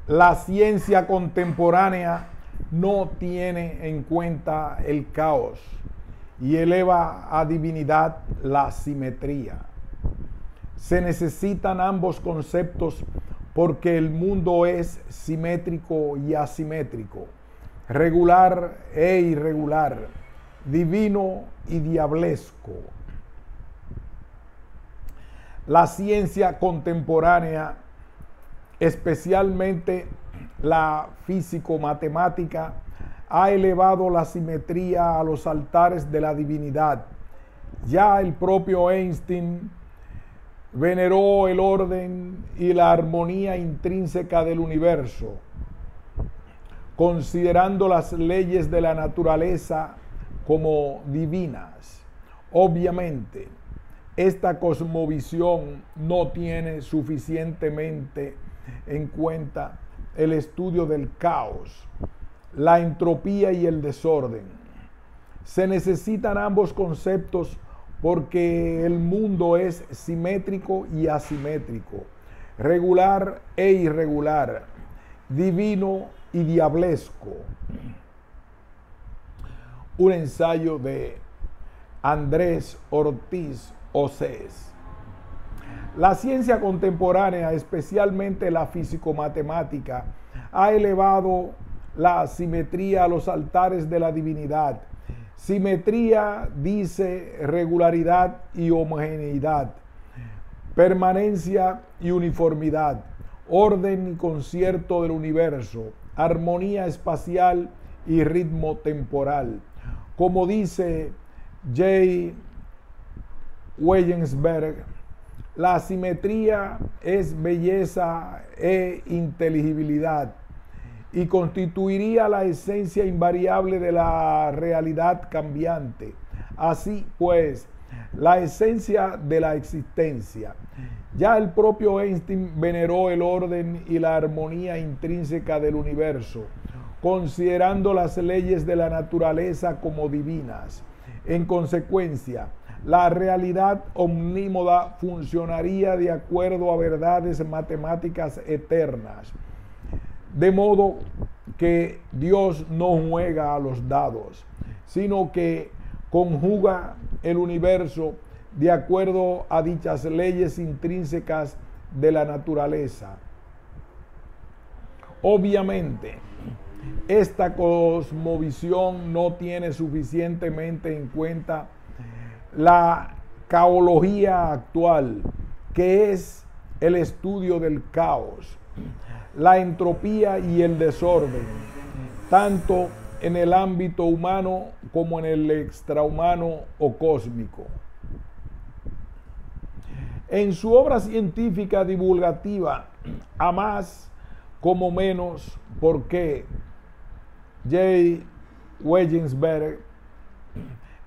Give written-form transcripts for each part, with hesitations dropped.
La ciencia contemporánea no tiene en cuenta el caos y eleva a divinidad la simetría. Se necesitan ambos conceptos porque el mundo es simétrico y asimétrico, regular e irregular, divino y diablesco. La ciencia contemporánea, especialmente la físico-matemática, ha elevado la simetría a los altares de la divinidad. Ya el propio Einstein veneró el orden y la armonía intrínseca del universo, considerando las leyes de la naturaleza como divinas. Obviamente, esta cosmovisión no tiene suficientemente en cuenta el estudio del caos, la entropía y el desorden. Se necesitan ambos conceptos porque el mundo es simétrico y asimétrico, regular e irregular, divino y diablesco. Un ensayo de Andrés Ortiz Osés. La ciencia contemporánea, especialmente la físico-matemática, ha elevado la simetría a los altares de la divinidad. Simetría dice regularidad y homogeneidad, permanencia y uniformidad, orden y concierto del universo, armonía espacial y ritmo temporal. Como dice J. Wellensberg, la simetría es belleza e inteligibilidad y constituiría la esencia invariable de la realidad cambiante. Así pues, la esencia de la existencia. Ya el propio Einstein veneró el orden y la armonía intrínseca del universo, considerando las leyes de la naturaleza como divinas. En consecuencia, la realidad omnímoda funcionaría de acuerdo a verdades matemáticas eternas. De modo que Dios no juega a los dados, sino que conjuga el universo de acuerdo a dichas leyes intrínsecas de la naturaleza. Obviamente, esta cosmovisión no tiene suficientemente en cuenta la caología actual, que es el estudio del caos, la entropía y el desorden, tanto en el ámbito humano como en el extrahumano o cósmico. En su obra científica divulgativa, A más como menos, ¿por qué? J. Wellensberg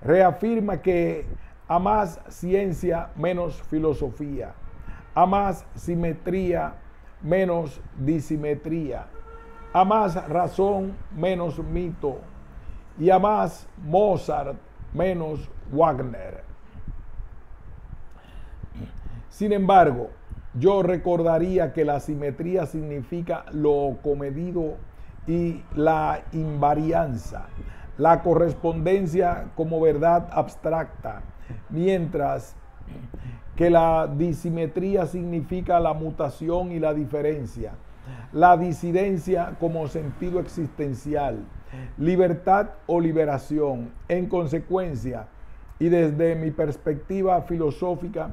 reafirma que a más ciencia, menos filosofía, a más simetría, menos disimetría, a más razón, menos mito, y a más Mozart, menos Wagner. Sin embargo, yo recordaría que la simetría significa lo comedido y la invarianza, la correspondencia como verdad abstracta, mientras que la disimetría significa la mutación y la diferencia, la disidencia como sentido existencial, libertad o liberación. En consecuencia, y desde mi perspectiva filosófica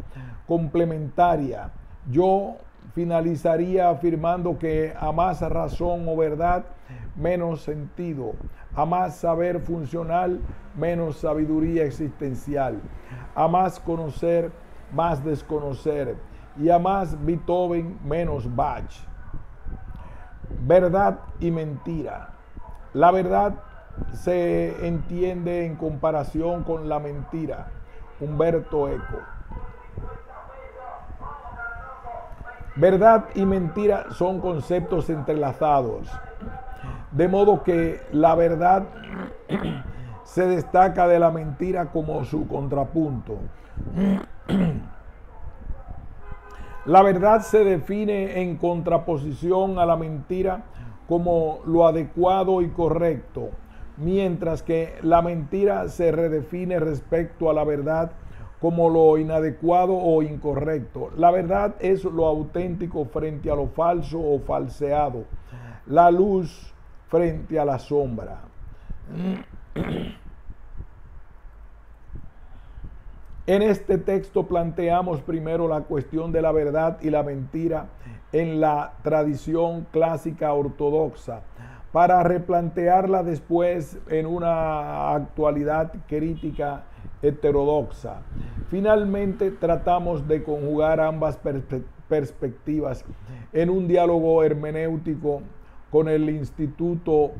complementaria, yo finalizaría afirmando que a más razón o verdad, menos sentido, a más saber funcional, menos sabiduría existencial, a más conocer, más desconocer, y a más Beethoven, menos Bach. Verdad y mentira. La verdad se entiende en comparación con la mentira. Humberto Eco. Verdad y mentira son conceptos entrelazados, de modo que la verdad se destaca de la mentira como su contrapunto. La verdad se define en contraposición a la mentira como lo adecuado y correcto, mientras que la mentira se redefine respecto a la verdad como lo inadecuado o incorrecto. La verdad es lo auténtico frente a lo falso o falseado, la luz frente a la sombra. En este texto planteamos primero la cuestión de la verdad y la mentira en la tradición clásica ortodoxa, para replantearla después en una actualidad crítica heterodoxa. Finalmente tratamos de conjugar ambas perspectivas en un diálogo hermenéutico con el Instituto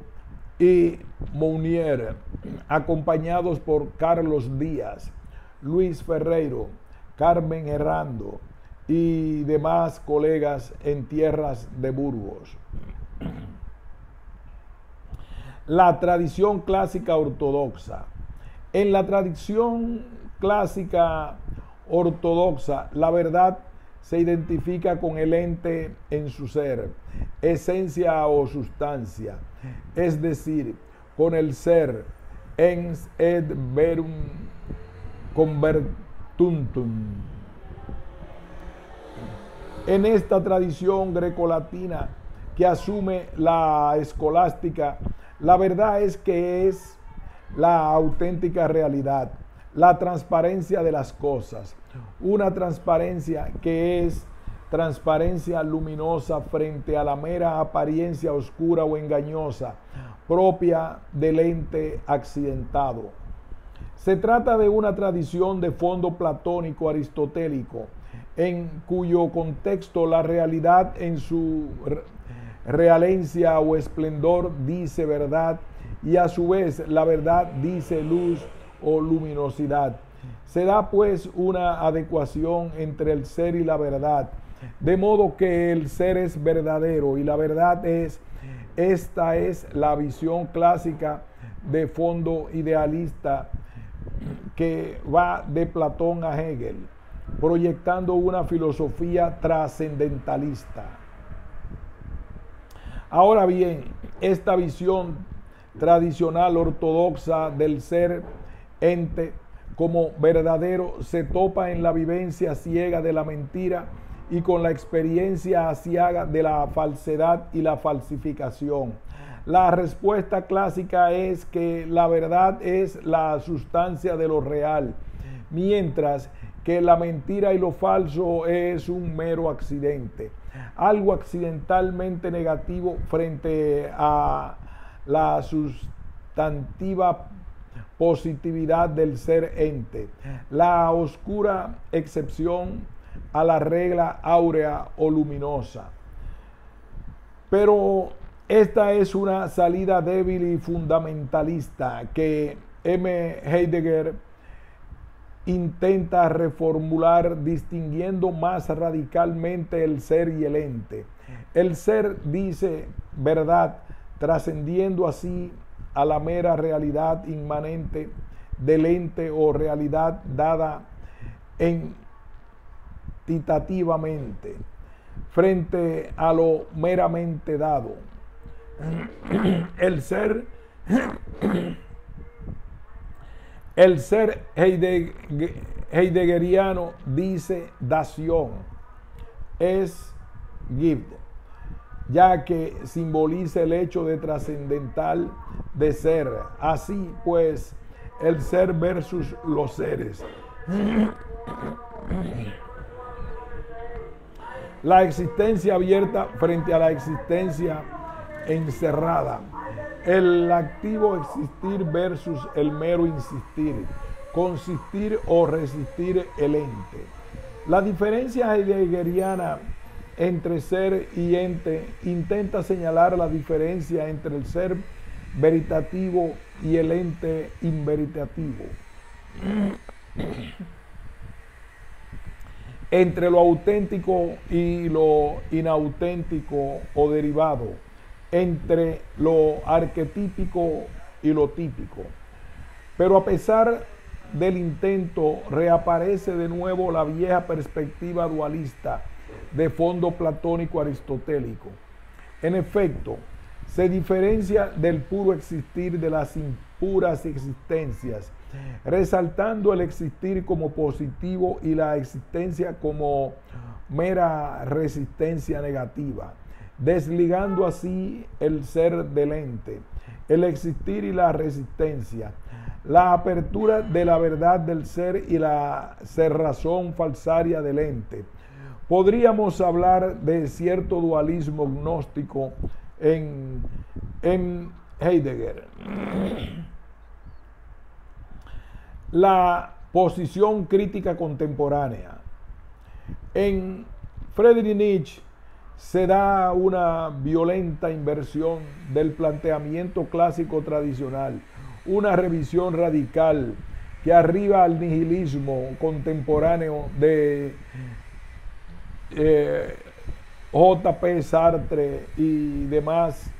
y Mounier, acompañados por Carlos Díaz, Luis Ferreiro, Carmen Herrando y demás colegas en tierras de Burgos. La tradición clásica ortodoxa. En la tradición clásica ortodoxa, la verdad se identifica con el ente en su ser, esencia o sustancia, es decir, con el ser, ens et verum convertuntum. En esta tradición grecolatina que asume la escolástica, la verdad es que es la auténtica realidad, la transparencia de las cosas, una transparencia que es transparencia luminosa frente a la mera apariencia oscura o engañosa, propia del ente accidentado. Se trata de una tradición de fondo platónico aristotélico, en cuyo contexto la realidad en su realencia o esplendor dice verdad, y a su vez la verdad dice luz o luminosidad. Se da pues una adecuación entre el ser y la verdad, de modo que el ser es verdadero y la verdad es. Esta es la visión clásica de fondo idealista que va de Platón a Hegel, proyectando una filosofía trascendentalista. Ahora bien, esta visión tradicional ortodoxa del ser ente como verdadero se topa en la vivencia ciega de la mentira y con la experiencia aciaga de la falsedad y la falsificación. La respuesta clásica es que la verdad es la sustancia de lo real, mientras que la mentira y lo falso es un mero accidente, algo accidentalmente negativo frente a la sustantiva positividad del ser ente, la oscura excepción a la regla áurea o luminosa. Pero esta es una salida débil y fundamentalista que M. Heidegger intenta reformular distinguiendo más radicalmente el ser y el ente. El ser dice verdad, trascendiendo así a la mera realidad inmanente del ente o realidad dada entitativamente frente a lo meramente dado. El ser heideggeriano dice dación, es gift, ya que simboliza el hecho de trascendental de ser. Así pues, el ser versus los seres. La existencia abierta frente a la existencia encerrada. El activo existir versus el mero insistir. Consistir o resistir el ente. La diferencia heideggeriana entre ser y ente intenta señalar la diferencia entre el ser veritativo y el ente inveritativo, entre lo auténtico y lo inauténtico o derivado, entre lo arquetípico y lo típico. Pero a pesar del intento, reaparece de nuevo la vieja perspectiva dualista de fondo platónico aristotélico. En efecto, se diferencia del puro existir de las impuras existencias, resaltando el existir como positivo y la existencia como mera resistencia negativa, desligando así el ser del ente, el existir y la resistencia, la apertura de la verdad del ser y la cerrazón falsaria del ente. Podríamos hablar de cierto dualismo gnóstico en Heidegger. La posición crítica contemporánea. En Friedrich Nietzsche se da una violenta inversión del planteamiento clásico tradicional, una revisión radical que arriba al nihilismo contemporáneo de J.P. Sartre y demás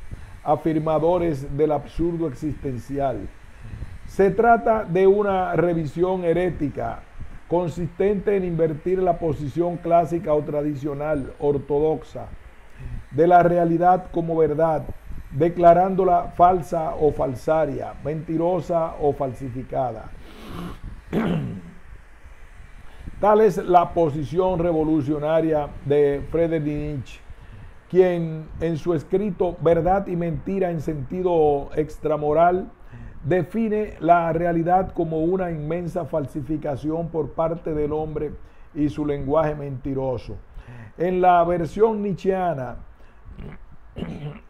afirmadores del absurdo existencial. Se trata de una revisión herética consistente en invertir la posición clásica o tradicional ortodoxa de la realidad como verdad, declarándola falsa o falsaria, mentirosa o falsificada. Tal es la posición revolucionaria de Friedrich Nietzsche, quien en su escrito Verdad y Mentira en sentido extramoral define la realidad como una inmensa falsificación por parte del hombre y su lenguaje mentiroso. En la versión nietzscheana,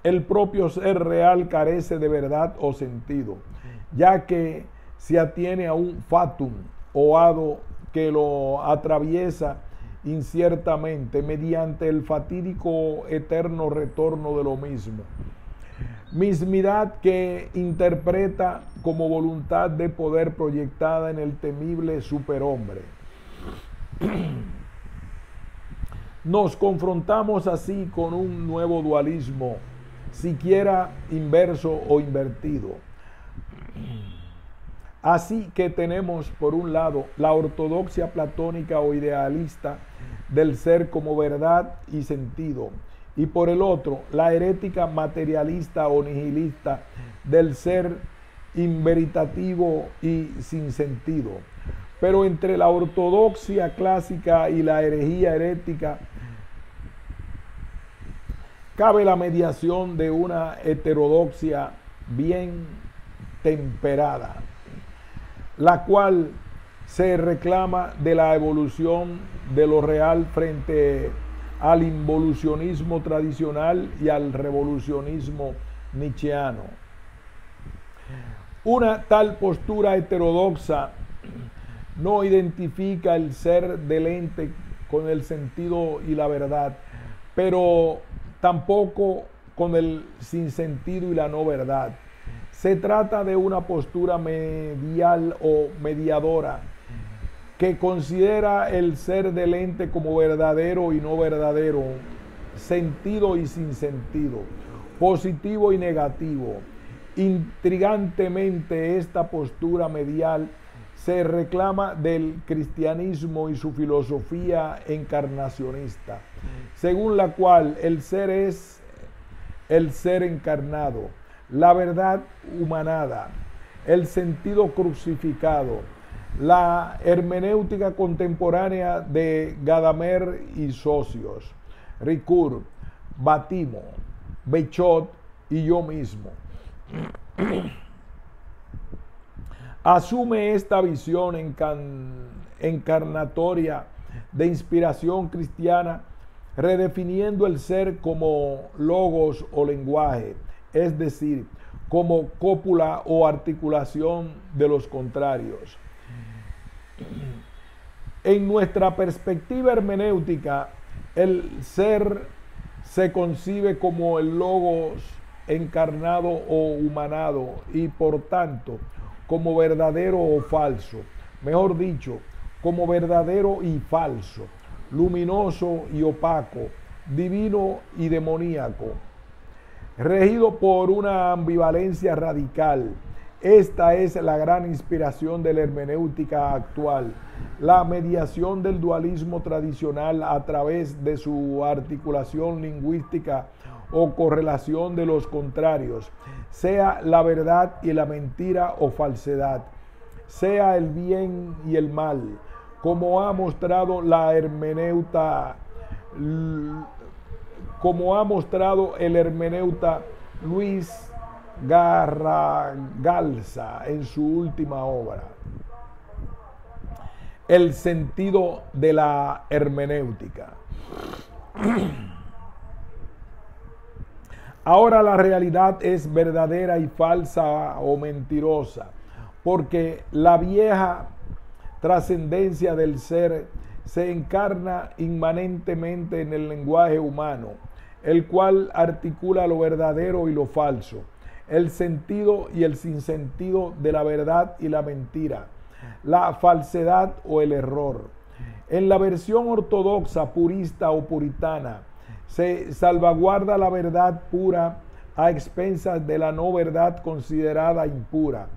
el propio ser real carece de verdad o sentido, ya que se atiene a un fatum o hado que lo atraviesa inciertamente mediante el fatídico eterno retorno de lo mismo. Mismidad que interpreta como voluntad de poder proyectada en el temible superhombre. Nos confrontamos así con un nuevo dualismo, siquiera inverso o invertido. Así que tenemos, por un lado, la ortodoxia platónica o idealista del ser como verdad y sentido, y por el otro, la herética materialista o nihilista del ser inveritativo y sin sentido. Pero entre la ortodoxia clásica y la herejía herética cabe la mediación de una heterodoxia bien temperada, la cual se reclama de la evolución de lo real frente al involucionismo tradicional y al revolucionismo nietzscheano. Una tal postura heterodoxa no identifica el ser del ente con el sentido y la verdad, pero tampoco con el sinsentido y la no verdad. Se trata de una postura medial o mediadora que considera el ser del ente como verdadero y no verdadero, sentido y sin sentido, positivo y negativo. Intrigantemente, esta postura medial se reclama del cristianismo y su filosofía encarnacionista, según la cual el ser es el ser encarnado, la verdad humanada, el sentido crucificado. La hermenéutica contemporánea de Gadamer y socios, Ricoeur, Batimo, Bechot y yo mismo, asume esta visión encarnatoria de inspiración cristiana, redefiniendo el ser como logos o lenguaje, es decir, como cópula o articulación de los contrarios. En nuestra perspectiva hermenéutica, el ser se concibe como el logos encarnado o humanado y por tanto como verdadero o falso, mejor dicho, como verdadero y falso, luminoso y opaco, divino y demoníaco, regido por una ambivalencia radical Esta es la gran inspiración de la hermenéutica actual, la mediación del dualismo tradicional a través de su articulación lingüística o correlación de los contrarios, sea la verdad y la mentira o falsedad, sea el bien y el mal, como ha mostrado el hermeneuta Luis Garragalza en su última obra, El sentido de la hermenéutica. Ahora la realidad es verdadera y falsa o mentirosa, porque la vieja trascendencia del ser se encarna inmanentemente en el lenguaje humano, el cual articula lo verdadero y lo falso, el sentido y el sinsentido de la verdad y la mentira, la falsedad o el error. En la versión ortodoxa, purista o puritana, se salvaguarda la verdad pura a expensas de la no verdad considerada impura,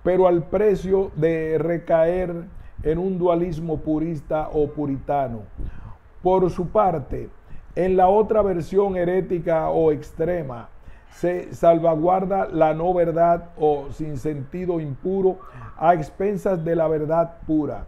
pero al precio de recaer en un dualismo purista o puritano. Por su parte, en la otra versión herética o extrema, se salvaguarda la no verdad o sin sentido impuro a expensas de la verdad pura,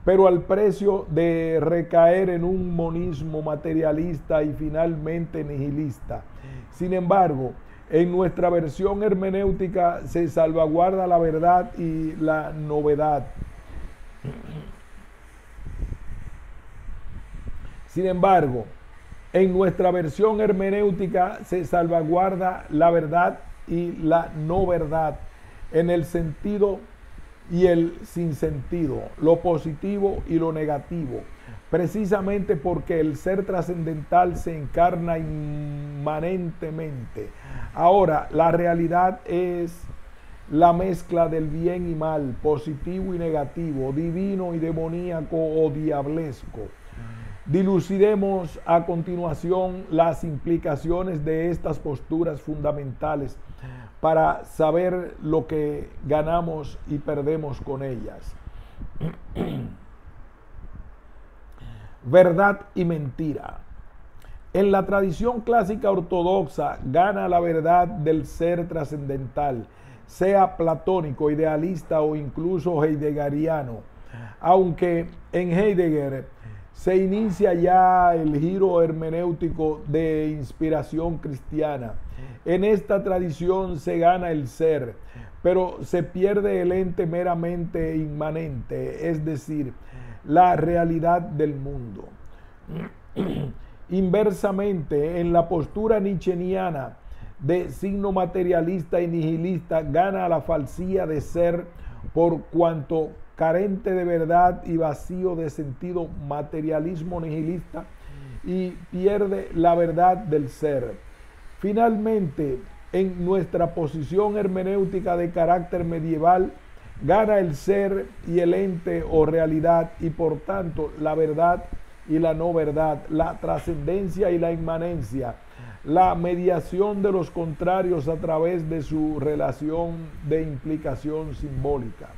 pero al precio de recaer en un monismo materialista y finalmente nihilista. Sin embargo, en nuestra versión hermenéutica se salvaguarda la verdad y la novedad. Sin embargo, en nuestra versión hermenéutica se salvaguarda la verdad y la no verdad en el sentido y el sinsentido, lo positivo y lo negativo, precisamente porque el ser trascendental se encarna inmanentemente. Ahora, la realidad es la mezcla del bien y mal, positivo y negativo, divino y demoníaco o diablesco. Dilucidemos a continuación las implicaciones de estas posturas fundamentales para saber lo que ganamos y perdemos con ellas. Verdad y mentira. En la tradición clásica ortodoxa gana la verdad del ser trascendental, sea platónico, idealista o incluso heideggeriano, aunque en Heidegger se inicia ya el giro hermenéutico de inspiración cristiana. En esta tradición se gana el ser, pero se pierde el ente meramente inmanente, es decir, la realidad del mundo. Inversamente, en la postura nietzscheana de signo materialista y nihilista, gana la falsía de ser por cuanto carente de verdad y vacío de sentido, materialismo nihilista, y pierde la verdad del ser. Finalmente, en nuestra posición hermenéutica de carácter medieval, gana el ser y el ente o realidad, y por tanto la verdad y la no verdad, la trascendencia y la inmanencia, la mediación de los contrarios a través de su relación de implicación simbólica.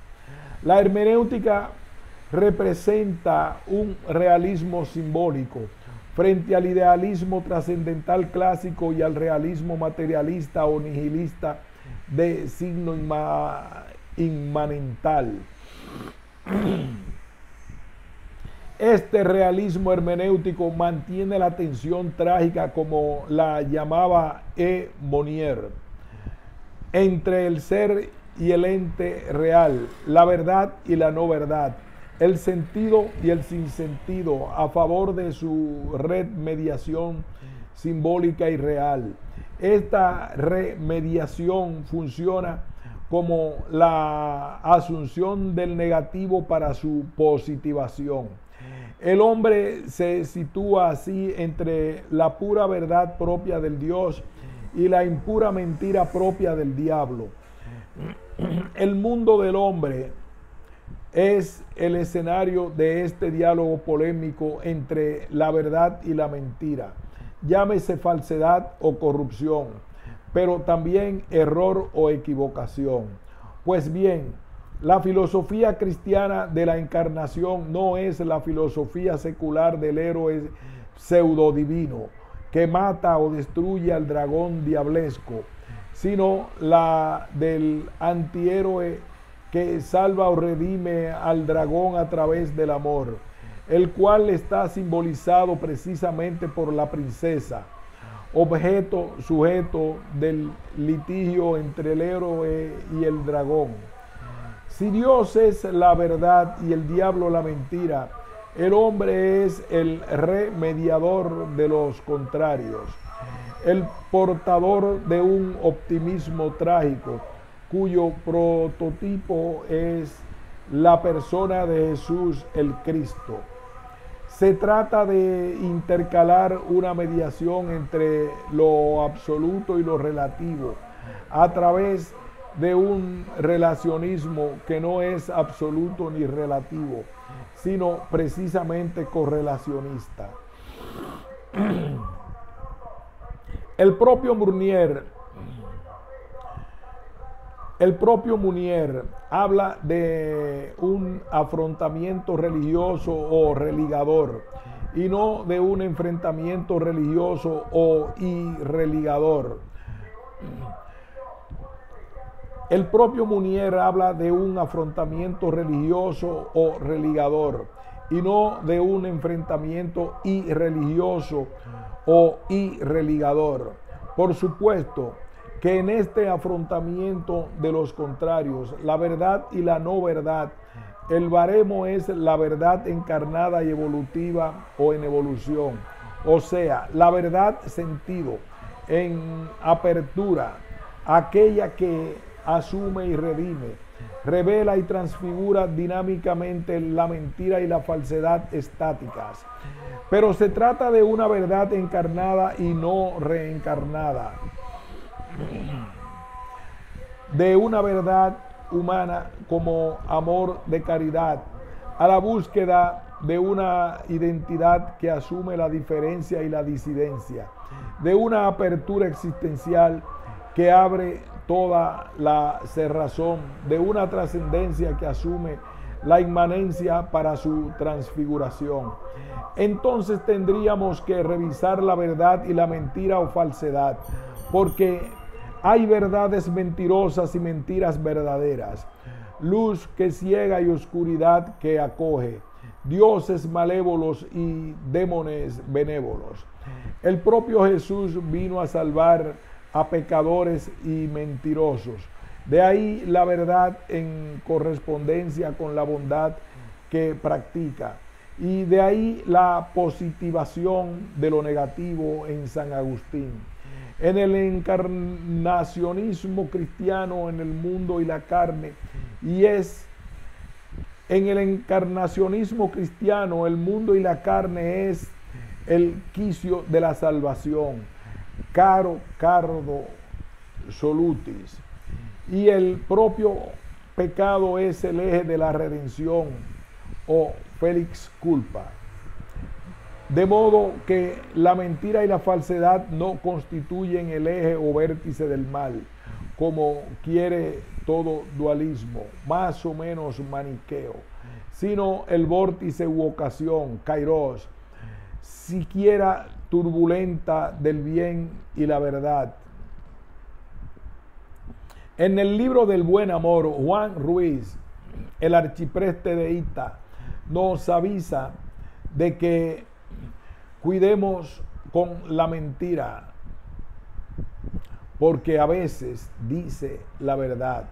La hermenéutica representa un realismo simbólico frente al idealismo trascendental clásico y al realismo materialista o nihilista de signo inmanental. Este realismo hermenéutico mantiene la tensión trágica, como la llamaba E. Monnier, entre el ser y el ente real, la verdad y la no verdad, el sentido y el sinsentido, a favor de su remediación simbólica y real. Esta remediación funciona como la asunción del negativo para su positivación. El hombre se sitúa así entre la pura verdad propia del Dios y la impura mentira propia del diablo. El mundo del hombre es el escenario de este diálogo polémico entre la verdad y la mentira, llámese falsedad o corrupción, pero también error o equivocación. Pues bien, la filosofía cristiana de la encarnación no es la filosofía secular del héroe pseudodivino que mata o destruye al dragón diablesco, sino la del antihéroe que salva o redime al dragón a través del amor, el cual está simbolizado precisamente por la princesa, objeto sujeto del litigio entre el héroe y el dragón. Si Dios es la verdad y el diablo la mentira, el hombre es el remediador de los contrarios, el portador de un optimismo trágico, cuyo prototipo es la persona de Jesús el Cristo. Se trata de intercalar una mediación entre lo absoluto y lo relativo a través de un relacionismo que no es absoluto ni relativo, sino precisamente correlacionista. El propio Munier habla de un afrontamiento religioso o religador y no de un enfrentamiento religioso o irreligador. El propio Munier habla de un afrontamiento religioso o religador y no de un enfrentamiento irreligioso o irreligador. Por supuesto que en este afrontamiento de los contrarios, la verdad y la no verdad, el baremo es la verdad encarnada y evolutiva o en evolución. O sea, la verdad sentido en apertura, aquella que asume y redime, revela y transfigura dinámicamente la mentira y la falsedad estáticas. Pero se trata de una verdad encarnada y no reencarnada, de una verdad humana como amor de caridad, a la búsqueda de una identidad que asume la diferencia y la disidencia, de una apertura existencial que abre toda la cerrazón, de una trascendencia que asume la inmanencia para su transfiguración. Entonces tendríamos que revisar la verdad y la mentira o falsedad, porque hay verdades mentirosas y mentiras verdaderas, luz que ciega y oscuridad que acoge, dioses malévolos y demones benévolos. El propio Jesús vino a salvar a pecadores y mentirosos. De ahí la verdad en correspondencia con la bondad que practica. Y de ahí la positivación de lo negativo en San Agustín. En el encarnacionismo cristiano, en el mundo y la carne, y es en el encarnacionismo cristiano, el mundo y la carne es el quicio de la salvación. Caro cardo solutis, y el propio pecado es el eje de la redención o felix culpa, de modo que la mentira y la falsedad no constituyen el eje o vértice del mal, como quiere todo dualismo más o menos maniqueo, sino el vórtice u ocasión, kairos, siquiera turbulenta del bien y la verdad. En el libro del buen amor, Juan Ruiz, el arcipreste de Ita, nos avisa de que cuidemos con la mentira, porque a veces dice la verdad.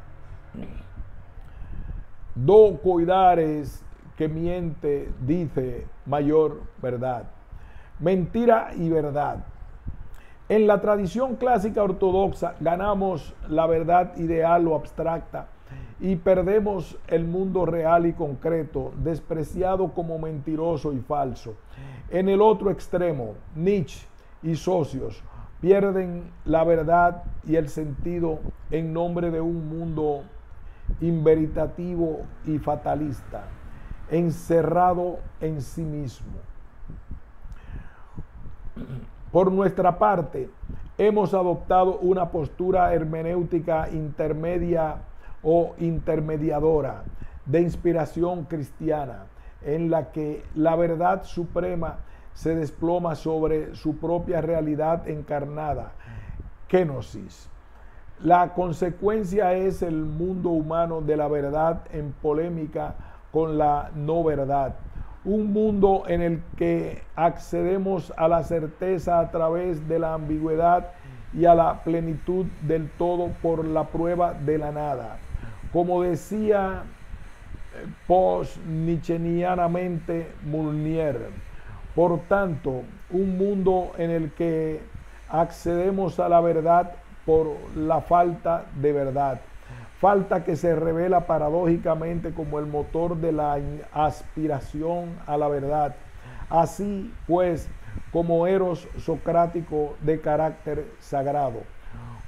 Do cuidares que miente, dice mayor verdad. Mentira y verdad. En la tradición clásica ortodoxa ganamos la verdad ideal o abstracta y perdemos el mundo real y concreto, despreciado como mentiroso y falso. En el otro extremo, Nietzsche y socios pierden la verdad y el sentido en nombre de un mundo inveritativo y fatalista, encerrado en sí mismo. Por nuestra parte, hemos adoptado una postura hermenéutica intermedia o intermediadora de inspiración cristiana, en la que la verdad suprema se desploma sobre su propia realidad encarnada, kenosis. La consecuencia es el mundo humano de la verdad en polémica con la no verdad. Un mundo en el que accedemos a la certeza a través de la ambigüedad y a la plenitud del todo por la prueba de la nada. Como decía post-nietzscheanamente Mounier. Por tanto, un mundo en el que accedemos a la verdad por la falta de verdad. Falta que se revela paradójicamente como el motor de la aspiración a la verdad. Así pues, como eros socrático de carácter sagrado.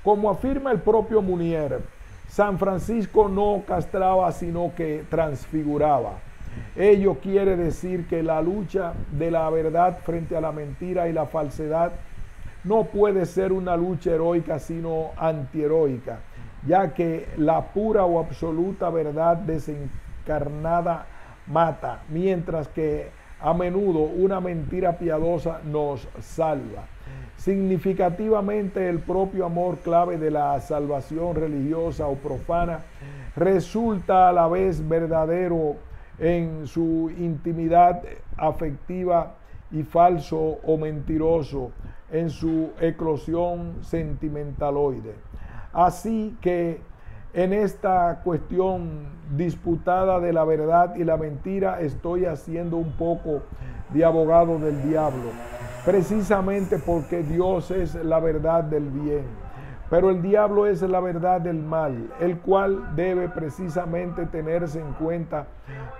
Como afirma el propio Mounier, San Francisco no castraba, sino que transfiguraba. Ello quiere decir que la lucha de la verdad frente a la mentira y la falsedad no puede ser una lucha heroica, sino antiheroica, ya que la pura o absoluta verdad desencarnada mata, mientras que a menudo una mentira piadosa nos salva. Significativamente, el propio amor, clave de la salvación religiosa o profana, resulta a la vez verdadero en su intimidad afectiva y falso o mentiroso en su eclosión sentimentaloide. Así que en esta cuestión disputada de la verdad y la mentira estoy haciendo un poco de abogado del diablo, precisamente porque Dios es la verdad del bien, pero el diablo es la verdad del mal, el cual debe precisamente tenerse en cuenta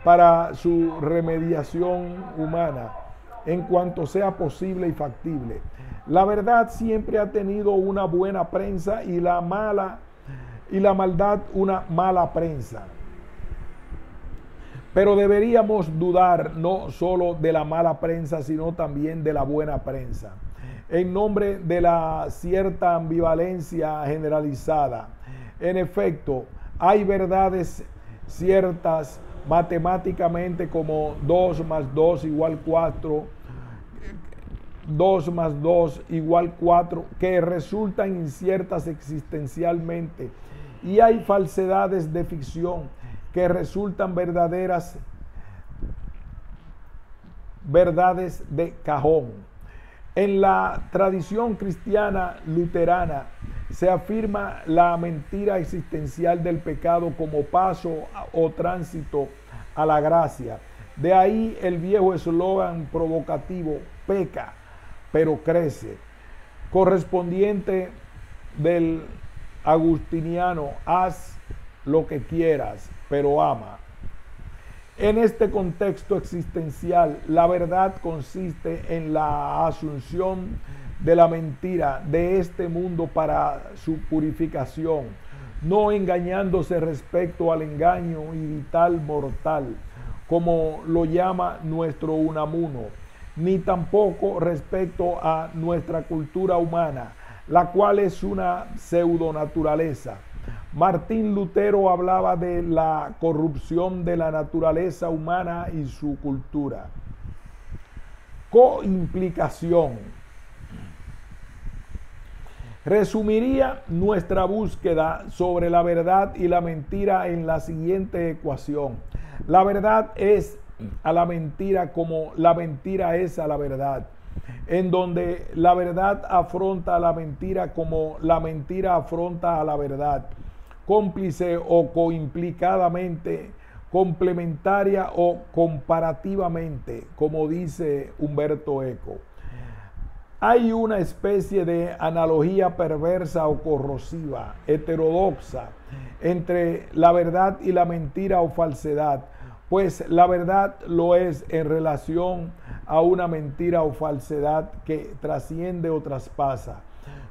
para su remediación humana, en cuanto sea posible y factible. La verdad siempre ha tenido una buena prensa y la maldad una mala prensa. Pero deberíamos dudar no solo de la mala prensa, sino también de la buena prensa, en nombre de la cierta ambivalencia generalizada. En efecto, hay verdades ciertas matemáticamente como 2 más 2 igual 4, 2 más 2 igual 4, que resultan inciertas existencialmente, y hay falsedades de ficción que resultan verdaderas verdades de cajón. En la tradición cristiana luterana se afirma la mentira existencial del pecado como paso o tránsito a la gracia. De ahí el viejo eslogan provocativo, peca, pero crece, correspondiente del agustiniano, haz lo que quieras, pero ama. En este contexto existencial, la verdad consiste en la asunción de la mentira de este mundo para su purificación, no engañándose respecto al engaño y vital mortal, como lo llama nuestro Unamuno, ni tampoco respecto a nuestra cultura humana, la cual es una pseudonaturaleza. Martín Lutero hablaba de la corrupción de la naturaleza humana y su cultura. Coimplicación. Resumiría nuestra búsqueda sobre la verdad y la mentira en la siguiente ecuación. La verdad es a la mentira como la mentira es a la verdad, en donde la verdad afronta a la mentira como la mentira afronta a la verdad, cómplice o coimplicadamente, complementaria o comparativamente, como dice Humberto Eco. Hay una especie de analogía perversa o corrosiva, heterodoxa, entre la verdad y la mentira o falsedad, pues la verdad lo es en relación a una mentira o falsedad que trasciende o traspasa,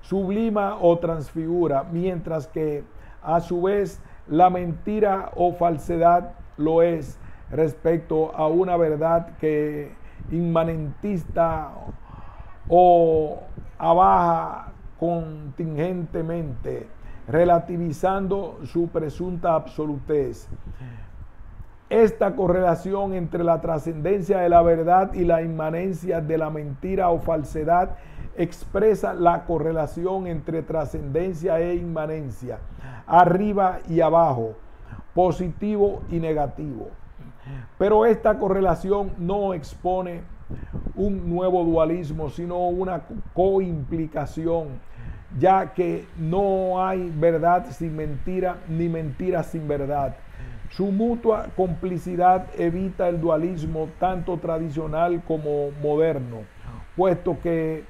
sublima o transfigura, mientras que a su vez la mentira o falsedad lo es respecto a una verdad que inmanentista o abaja contingentemente relativizando su presunta absolutez. Esta correlación entre la trascendencia de la verdad y la inmanencia de la mentira o falsedad expresa la correlación entre trascendencia e inmanencia, arriba y abajo, positivo y negativo. Pero esta correlación no expone un nuevo dualismo, sino una coimplicación, ya que no hay verdad sin mentira, ni mentira sin verdad. Su mutua complicidad evita el dualismo tanto tradicional como moderno, puesto que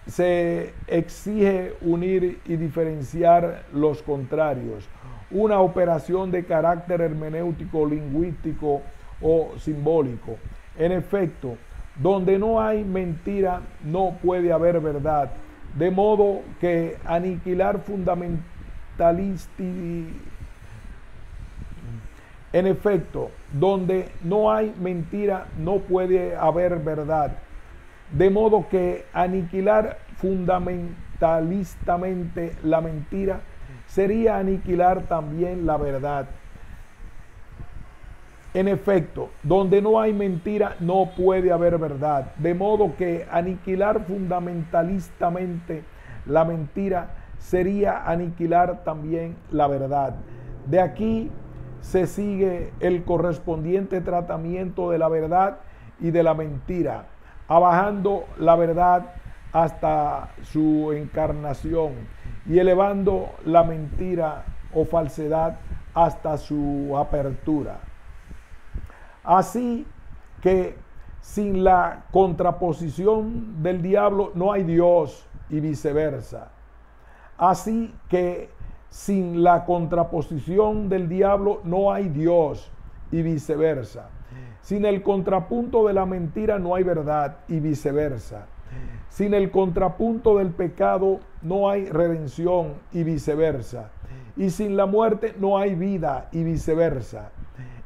se exige unir y diferenciar los contrarios, una operación de carácter hermenéutico, lingüístico o simbólico. En efecto, donde no hay mentira, no puede haber verdad, de modo que aniquilar En efecto, donde no hay mentira, no puede haber verdad. De modo que aniquilar fundamentalistamente la mentira sería aniquilar también la verdad. En efecto, donde no hay mentira, no puede haber verdad. De modo que aniquilar fundamentalistamente la mentira sería aniquilar también la verdad. De aquí se sigue el correspondiente tratamiento de la verdad y de la mentira, abajando la verdad hasta su encarnación y elevando la mentira o falsedad hasta su apertura. Así que sin la contraposición del diablo no hay Dios y viceversa. Así que sin la contraposición del diablo no hay Dios y viceversa. Sin el contrapunto de la mentira no hay verdad y viceversa. Sin el contrapunto del pecado no hay redención y viceversa. Y sin la muerte no hay vida y viceversa.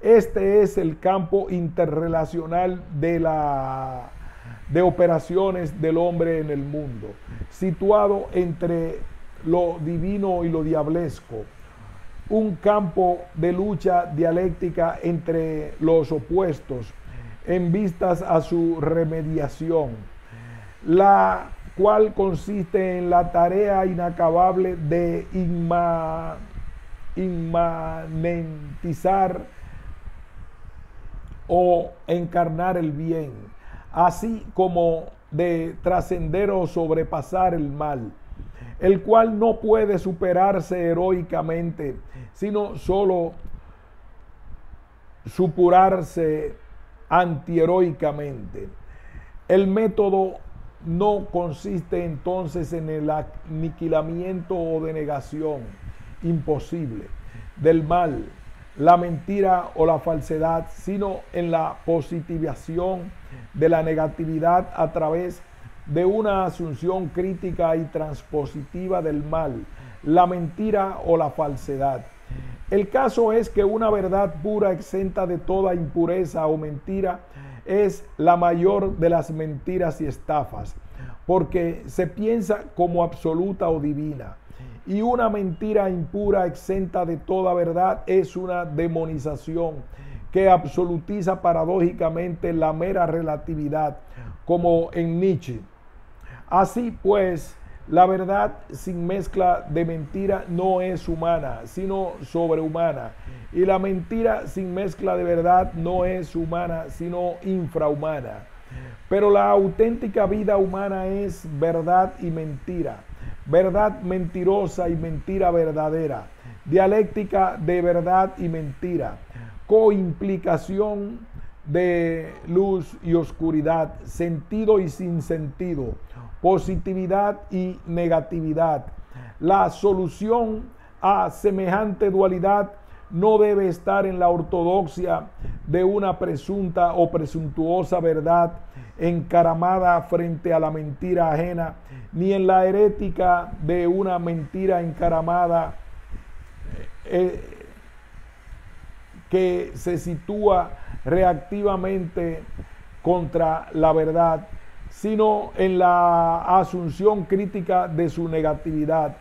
Este es el campo interrelacional de operaciones del hombre en el mundo, situado entre lo divino y lo diablesco, un campo de lucha dialéctica entre los opuestos en vistas a su remediación, la cual consiste en la tarea inacabable de inmanentizar o encarnar el bien, así como de trascender o sobrepasar el mal, el cual no puede superarse heroicamente, sino solo supurarse antiheroicamente. El método no consiste entonces en el aniquilamiento o denegación imposible del mal, la mentira o la falsedad, sino en la positivación de la negatividad a través de una asunción crítica y transpositiva del mal, la mentira o la falsedad. El caso es que una verdad pura, exenta de toda impureza o mentira, es la mayor de las mentiras y estafas, porque se piensa como absoluta o divina. Y una mentira impura, exenta de toda verdad, es una demonización que absolutiza paradójicamente la mera relatividad, como en Nietzsche. Así pues, la verdad sin mezcla de mentira no es humana, sino sobrehumana. Y la mentira sin mezcla de verdad no es humana, sino infrahumana. Pero la auténtica vida humana es verdad y mentira, verdad mentirosa y mentira verdadera, dialéctica de verdad y mentira, coimplicación de luz y oscuridad, sentido y sinsentido, positividad y negatividad. La solución a semejante dualidad no debe estar en la ortodoxia de una presunta o presuntuosa verdad encaramada frente a la mentira ajena, ni en la herética de una mentira encaramada que se sitúa reactivamente contra la verdad, sino en la asunción crítica de su negatividad,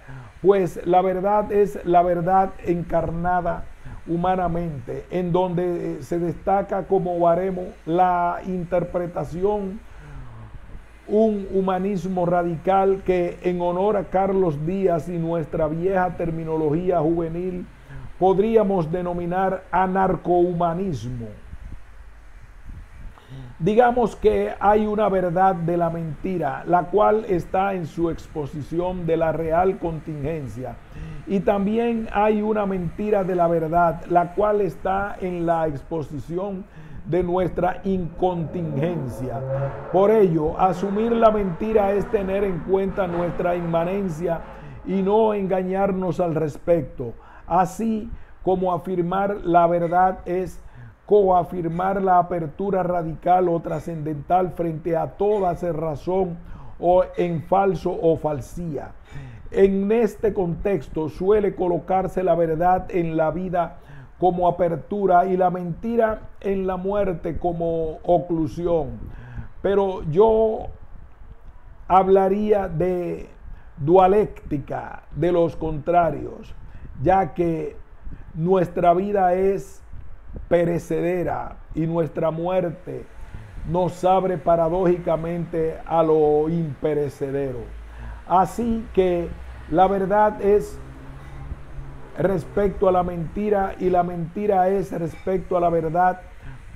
pues la verdad es la verdad encarnada humanamente, en donde se destaca como baremo la interpretación, un humanismo radical que en honor a Carlos Díaz y nuestra vieja terminología juvenil podríamos denominar anarcohumanismo. Digamos que hay una verdad de la mentira, la cual está en su exposición de la real contingencia. Y también hay una mentira de la verdad, la cual está en la exposición de nuestra incontingencia. Por ello, asumir la mentira es tener en cuenta nuestra inmanencia y no engañarnos al respecto. Así como afirmar la verdad es coafirmar la apertura radical o trascendental frente a toda cerrazón o en falso o falsía. En este contexto suele colocarse la verdad en la vida como apertura y la mentira en la muerte como oclusión. Pero yo hablaría de dialéctica de los contrarios, ya que nuestra vida es perecedera y nuestra muerte nos abre paradójicamente a lo imperecedero. Así que la verdad es respecto a la mentira y la mentira es respecto a la verdad,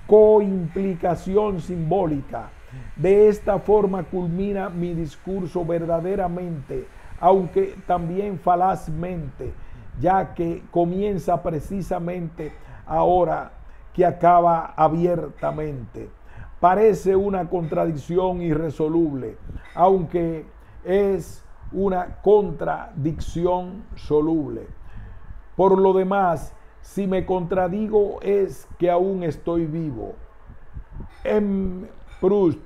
coimplicación simbólica. De esta forma culmina mi discurso verdaderamente, aunque también falazmente, ya que comienza precisamente ahora que acaba abiertamente. Parece una contradicción irresoluble, aunque es una contradicción soluble. Por lo demás, si me contradigo es que aún estoy vivo. Proust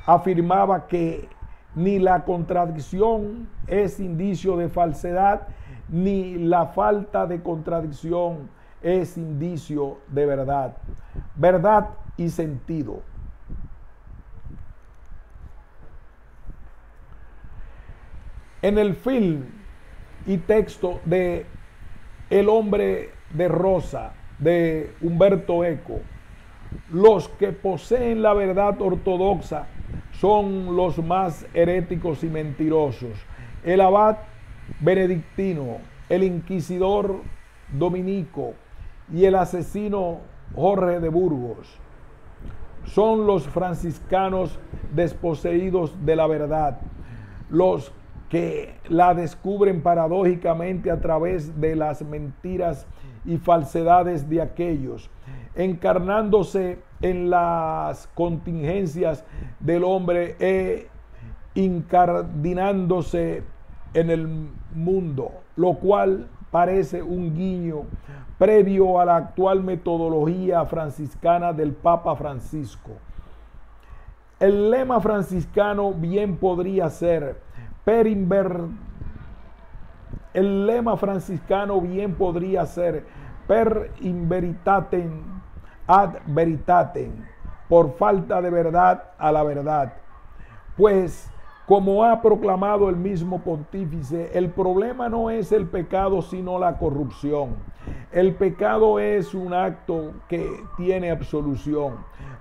afirmaba que ni la contradicción es indicio de falsedad, ni la falta de contradicción es indicio de verdad. Verdad y sentido. En el film y texto de El hombre de rosa de Humberto Eco, los que poseen la verdad ortodoxa son los más heréticos y mentirosos. El abad benedictino, el inquisidor dominico y el asesino Jorge de Burgos son los franciscanos desposeídos de la verdad, los que la descubren paradójicamente a través de las mentiras y falsedades de aquellos, encarnándose en las contingencias del hombre e incardinándose en el mundo, lo cual parece un guiño previo a la actual metodología franciscana del Papa Francisco. El lema franciscano bien podría ser per in veritatem ad veritatem, por falta de verdad a la verdad. Pues, como ha proclamado el mismo pontífice, el problema no es el pecado, sino la corrupción. El pecado es un acto que tiene absolución,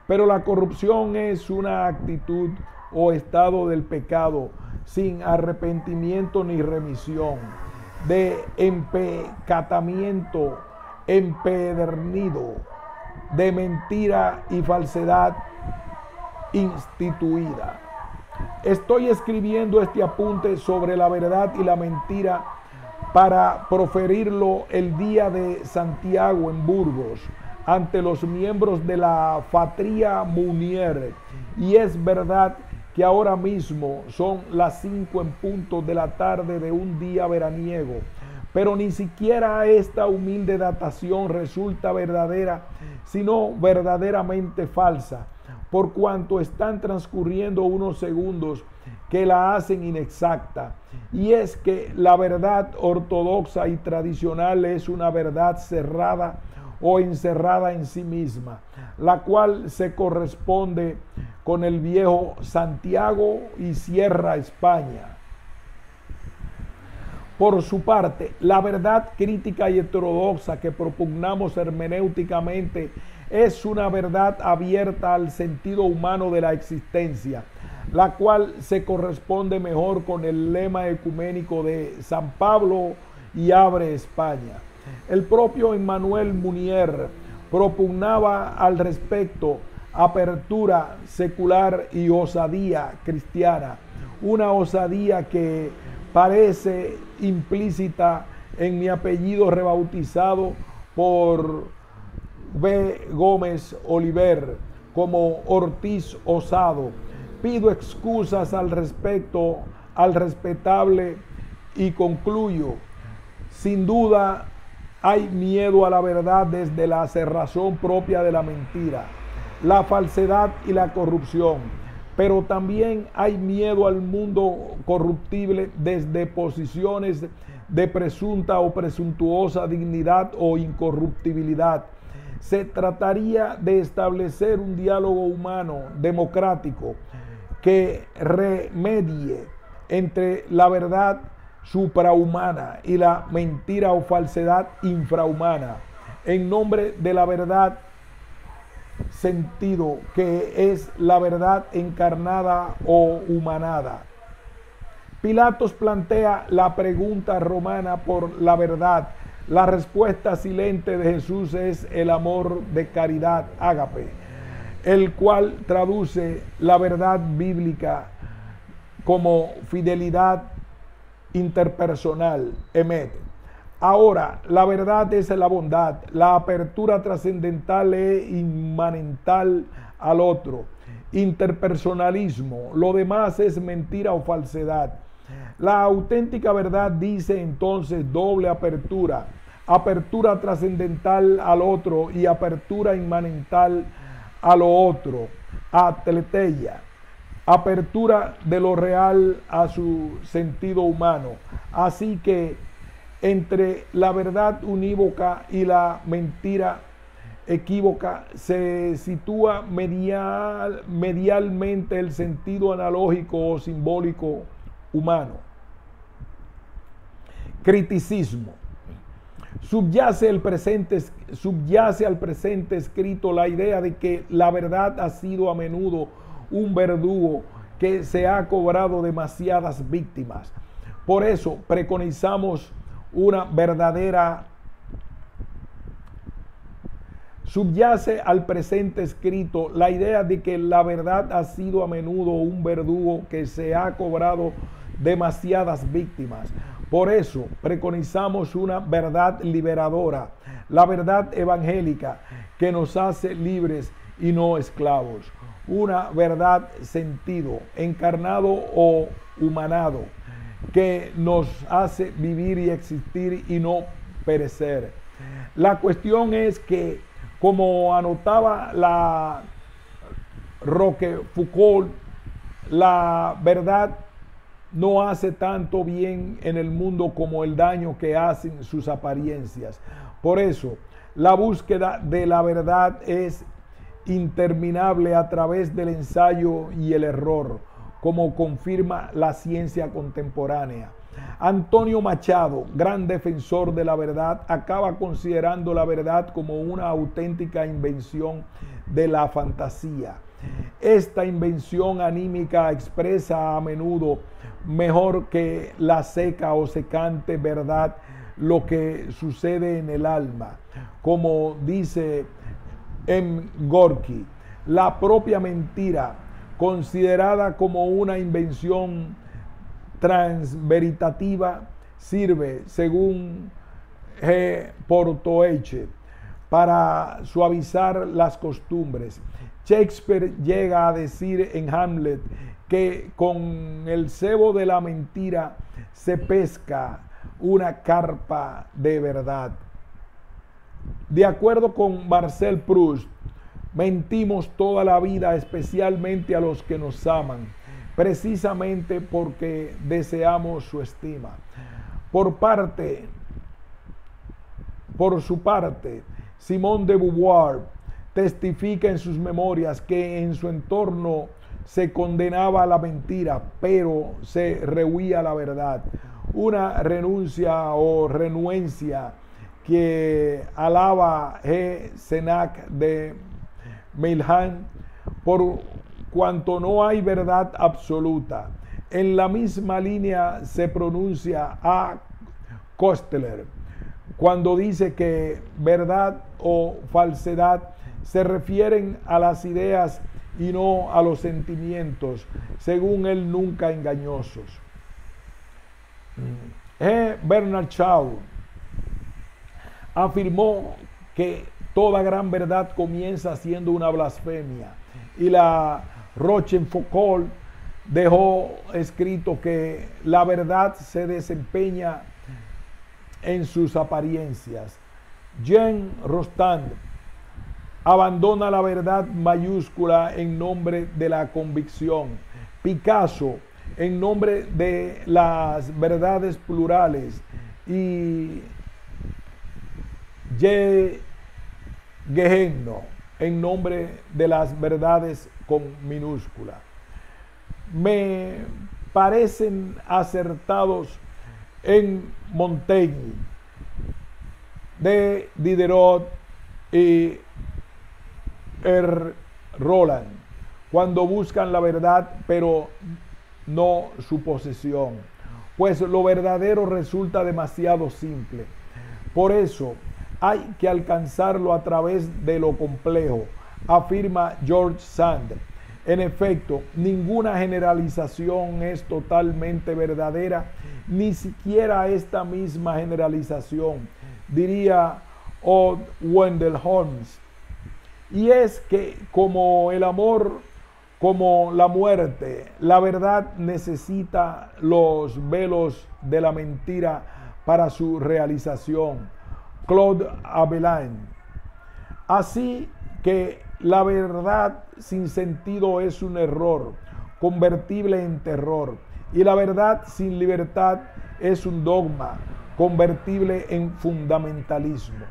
pero la corrupción es una actitud o estado del pecado sin arrepentimiento ni remisión, de empecatamiento empedernido, de mentira y falsedad instituida. Estoy escribiendo este apunte sobre la verdad y la mentira para proferirlo el día de Santiago en Burgos ante los miembros de la Fatria Munier, y es verdad que ahora mismo son las 5 en punto de la tarde de un día veraniego, pero ni siquiera esta humilde datación resulta verdadera, sino verdaderamente falsa, por cuanto están transcurriendo unos segundos que la hacen inexacta. Y es que la verdad ortodoxa y tradicional es una verdad cerrada o encerrada en sí misma, la cual se corresponde con el viejo Santiago y cierra España. Por su parte, la verdad crítica y heterodoxa que propugnamos hermenéuticamente es una verdad abierta al sentido humano de la existencia, la cual se corresponde mejor con el lema ecuménico de San Pablo y abre España. El propio Emmanuel Mounier propugnaba al respecto apertura secular y osadía cristiana, una osadía que parece implícita en mi apellido rebautizado por B. Gómez Oliver como Ortiz Osado. Pido excusas al respecto al respetable y concluyo. Sin duda hay miedo a la verdad desde la cerrazón propia de la mentira, la falsedad y la corrupción, pero también hay miedo al mundo corruptible desde posiciones de presunta o presuntuosa dignidad o incorruptibilidad. Se trataría de establecer un diálogo humano, democrático, que remedie entre la verdad suprahumana y la mentira o falsedad infrahumana, en nombre de la verdad sentido, que es la verdad encarnada o humanada. Pilatos plantea la pregunta romana por la verdad. La respuesta silente de Jesús es el amor de caridad, ágape, el cual traduce la verdad bíblica como fidelidad interpersonal, emet. Ahora, la verdad es la bondad, la apertura trascendental e inmanental al otro, interpersonalismo, lo demás es mentira o falsedad. La auténtica verdad dice entonces doble apertura, apertura trascendental al otro y apertura inmanental a lo otro, atleteia, apertura de lo real a su sentido humano. Así que entre la verdad unívoca y la mentira equívoca se sitúa medialmente el sentido analógico o simbólico humano. Criticismo. Subyace al presente escrito la idea de que la verdad ha sido a menudo un verdugo que se ha cobrado demasiadas víctimas. Por eso preconizamos una verdadera. Subyace al presente escrito la idea de que la verdad ha sido a menudo un verdugo que se ha cobrado demasiadas víctimas. Por eso preconizamos una verdad liberadora, la verdad evangélica que nos hace libres y no esclavos. Una verdad sentido, encarnado o humanado, que nos hace vivir y existir y no perecer. La cuestión es que, como anotaba la Roquefoucauld, la verdad no hace tanto bien en el mundo como el daño que hacen sus apariencias. Por eso, la búsqueda de la verdad es interminable a través del ensayo y el error, como confirma la ciencia contemporánea. Antonio Machado, gran defensor de la verdad, acaba considerando la verdad como una auténtica invención de la fantasía. Esta invención anímica expresa a menudo mejor que la seca o secante verdad lo que sucede en el alma. Como dice M. Gorky, la propia mentira, considerada como una invención transveritativa, sirve, según G. Portoeche, para suavizar las costumbres. Shakespeare llega a decir en Hamlet que con el cebo de la mentira se pesca una carpa de verdad. De acuerdo con Marcel Proust, mentimos toda la vida, especialmente a los que nos aman, precisamente porque deseamos su estima. Por su parte, Simone de Beauvoir testifica en sus memorias que en su entorno se condenaba a la mentira, pero se rehuía la verdad. una renuncia o renuencia que alaba Senac de Milhan, por cuanto no hay verdad absoluta. En la misma línea se pronuncia a Kostler cuando dice que verdad o falsedad se refieren a las ideas y no a los sentimientos, según él nunca engañosos. Bernard Shaw afirmó que toda gran verdad comienza siendo una blasfemia, y la Rochefoucauld dejó escrito que la verdad se desempeña en sus apariencias. Jean Rostand abandona la verdad mayúscula en nombre de la convicción. Picasso en nombre de las verdades plurales, y Gehenno en nombre de las verdades con minúscula. Me parecen acertados en Montaigne, de Diderot y Roland, cuando buscan la verdad pero no su posesión, pues lo verdadero resulta demasiado simple. Por eso hay que alcanzarlo a través de lo complejo, afirma George Sand. En efecto, ninguna generalización es totalmente verdadera, ni siquiera esta misma generalización, diría Odd Wendell Holmes. Y es que como el amor, como la muerte, la verdad necesita los velos de la mentira para su realización. Claude Abelin. Así que la verdad sin sentido es un error, convertible en terror, y la verdad sin libertad es un dogma, convertible en fundamentalismo.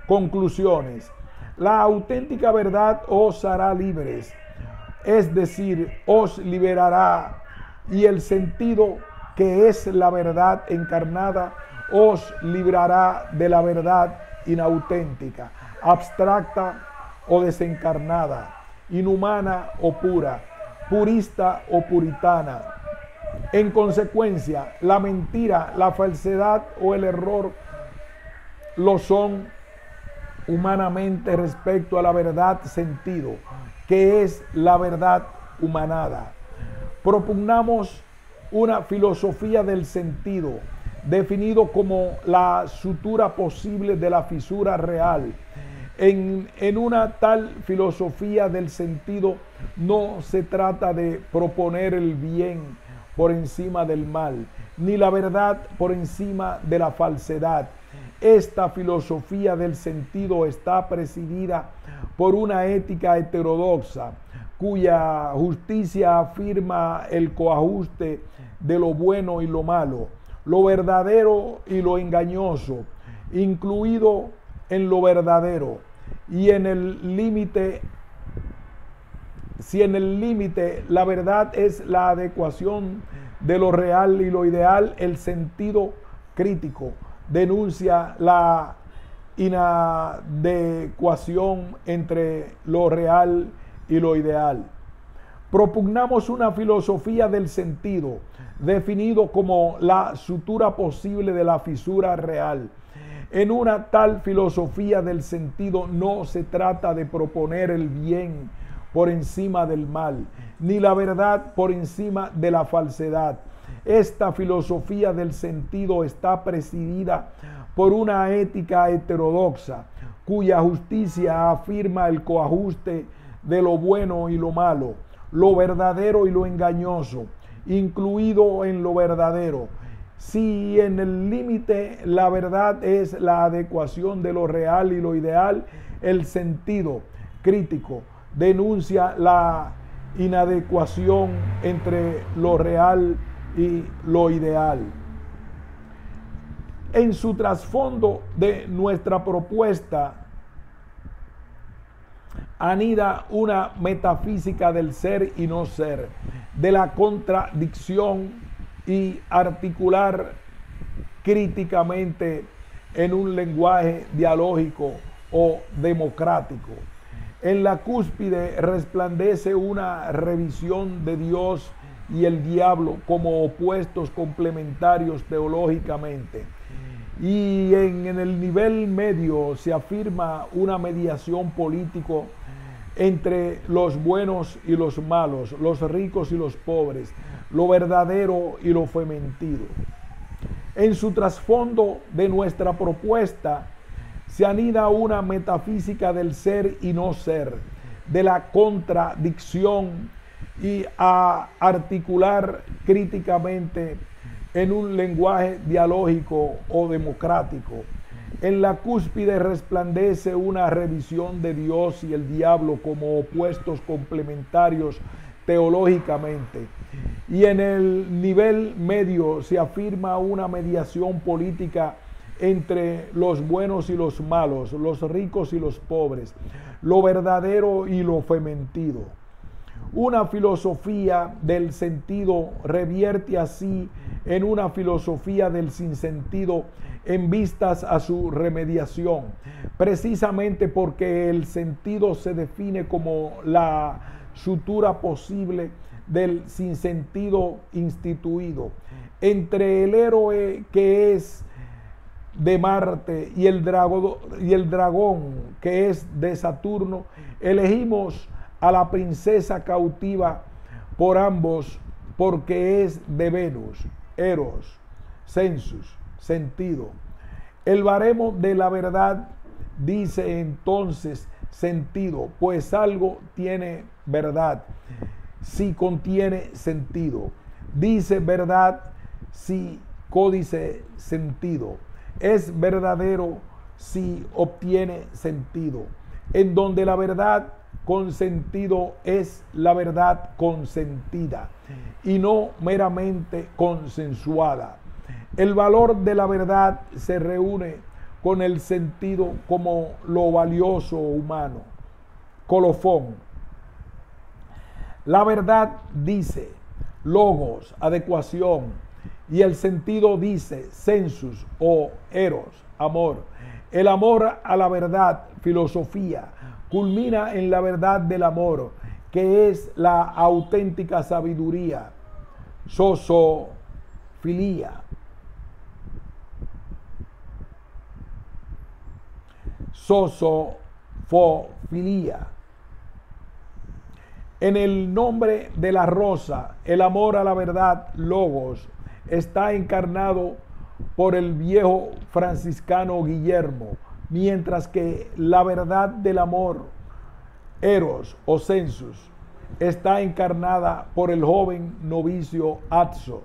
Conclusiones. La auténtica verdad os hará libres, es decir, os liberará, y el sentido, que es la verdad encarnada, os librará de la verdad inauténtica, abstracta o desencarnada, inhumana o pura, purista o puritana. En consecuencia, la mentira, la falsedad o el error lo son humanamente respecto a la verdad sentido, que es la verdad humanada. Propugnamos una filosofía del sentido, definido como la sutura posible de la fisura real. En una tal filosofía del sentido no se trata de proponer el bien por encima del mal, ni la verdad por encima de la falsedad. Esta filosofía del sentido está presidida por una ética heterodoxa, cuya justicia afirma el coajuste de lo bueno y lo malo, lo verdadero y lo engañoso, incluido en lo verdadero, y en el límite, si en el límite la verdad es la adecuación de lo real y lo ideal, el sentido crítico denuncia la inadecuación entre lo real y lo ideal. Propugnamos una filosofía del sentido, definido como la sutura posible de la fisura real. En una tal filosofía del sentido no se trata de proponer el bien por encima del mal, ni la verdad por encima de la falsedad. Esta filosofía del sentido está presidida por una ética heterodoxa, cuya justicia afirma el coajuste de lo bueno y lo malo, lo verdadero y lo engañoso, incluido en lo verdadero. Si en el límite la verdad es la adecuación de lo real y lo ideal, el sentido crítico denuncia la inadecuación entre lo real y lo ideal. En su trasfondo de nuestra propuesta anida una metafísica del ser y no ser, de la contradicción y articular críticamente en un lenguaje dialógico o democrático. En la cúspide resplandece una revisión de Dios y el diablo como opuestos complementarios teológicamente. Y en el nivel medio se afirma una mediación político entre los buenos y los malos, los ricos y los pobres, lo verdadero y lo fementido. En su trasfondo de nuestra propuesta se anida una metafísica del ser y no ser, de la contradicción y a articular críticamente en un lenguaje dialógico o democrático. En la cúspide resplandece una revisión de Dios y el diablo como opuestos complementarios teológicamente. Y en el nivel medio se afirma una mediación política entre los buenos y los malos, los ricos y los pobres, lo verdadero y lo fementido. Una filosofía del sentido revierte así en una filosofía del sinsentido en vistas a su remediación, precisamente porque el sentido se define como la sutura posible del sinsentido instituido. Entre el héroe que es de Marte y el dragón que es de Saturno, elegimos a la princesa cautiva por ambos, porque es de Venus, Eros, sensus, sentido. El baremo de la verdad dice entonces sentido, pues algo tiene verdad si contiene sentido. Dice verdad si códice sentido. Es verdadero si obtiene sentido. En donde la verdad con sentido es la verdad consentida y no meramente consensuada. El valor de la verdad se reúne con el sentido como lo valioso humano. Colofón. La verdad dice logos, adecuación, y el sentido dice sensus o eros, amor. El amor a la verdad, filosofía, culmina en la verdad del amor, que es la auténtica sabiduría, sosofilia. Sosofofilia. En el nombre de la rosa, el amor a la verdad, logos, está encarnado por el viejo franciscano Guillermo, mientras que la verdad del amor, eros o sensus, está encarnada por el joven novicio Azzo.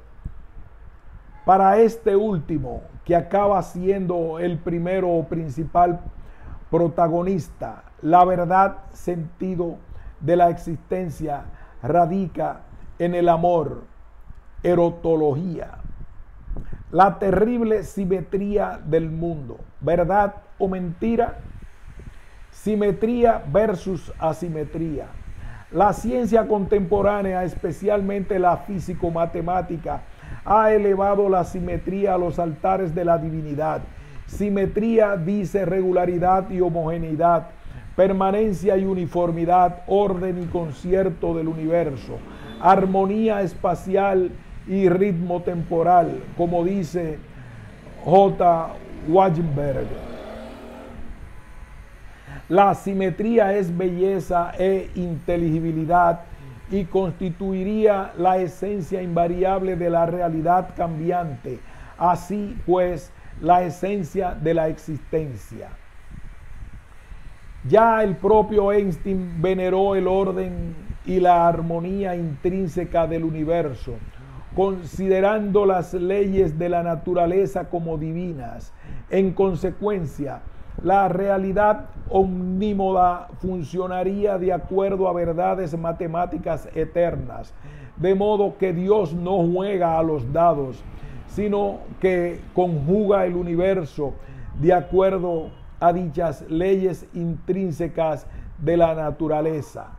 Para este último, que acaba siendo el primero o principal protagonista, la verdad sentido de la existencia radica en el amor, erotología. La terrible simetría del mundo, verdad o mentira, simetría versus asimetría. La ciencia contemporánea, especialmente la físico-matemática, ha elevado la simetría a los altares de la divinidad. Simetría dice regularidad y homogeneidad, permanencia y uniformidad, orden y concierto del universo, armonía espacial y ritmo temporal, como dice J. Weinberg. La simetría es belleza e inteligibilidad y constituiría la esencia invariable de la realidad cambiante, así pues la esencia de la existencia. Ya el propio Einstein veneró el orden y la armonía intrínseca del universo, considerando las leyes de la naturaleza como divinas. En consecuencia, la realidad omnímoda funcionaría de acuerdo a verdades matemáticas eternas, de modo que Dios no juega a los dados, sino que conjuga el universo de acuerdo a dichas leyes intrínsecas de la naturaleza.